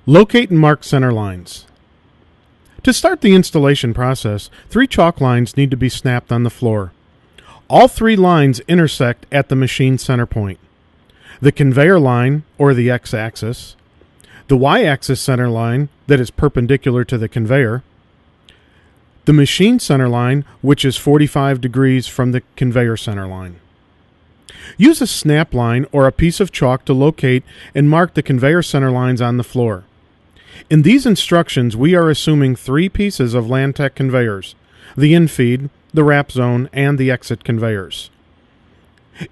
Locate and mark center lines. To start the installation process, 3 chalk lines need to be snapped on the floor. All 3 lines intersect at the machine center point. The conveyor line, or the x-axis, the y-axis center line that is perpendicular to the conveyor, the machine center line, which is 45 degrees from the conveyor center line. Use a snap line or a piece of chalk to locate and mark the conveyor center lines on the floor. In these instructions, we are assuming 3 pieces of Lantech conveyors: the infeed, the wrap zone, and the exit conveyors.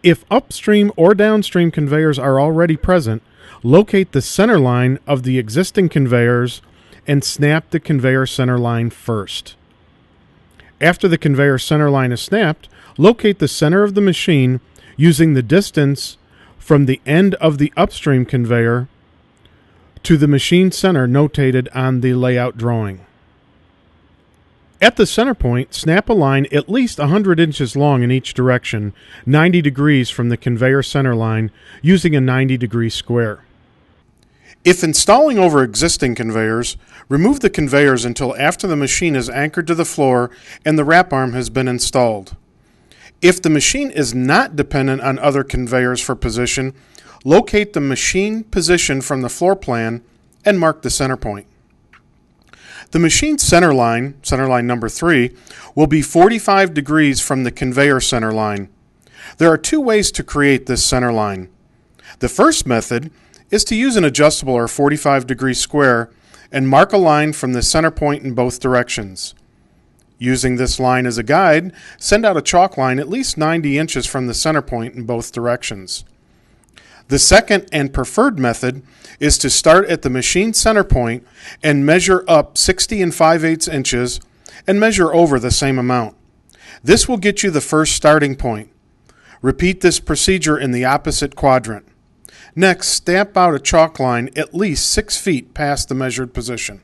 If upstream or downstream conveyors are already present, locate the center line of the existing conveyors and snap the conveyor center line first. After the conveyor center line is snapped, locate the center of the machine using the distance from the end of the upstream conveyor to the machine center notated on the layout drawing. At the center point, snap a line at least 100 inches long in each direction, 90 degrees from the conveyor center line, using a 90-degree square. If installing over existing conveyors, remove the conveyors until after the machine is anchored to the floor and the wrap arm has been installed. If the machine is not dependent on other conveyors for position, locate the machine position from the floor plan and mark the center point. The machine center line number 3, will be 45 degrees from the conveyor center line. There are 2 ways to create this center line. The first method is to use an adjustable or 45-degree square and mark a line from the center point in both directions. Using this line as a guide, send out a chalk line at least 90 inches from the center point in both directions. The second and preferred method is to start at the machine center point and measure up 60 5/8 inches and measure over the same amount. This will get you the first starting point. Repeat this procedure in the opposite quadrant. Next, stamp out a chalk line at least 6 feet past the measured position.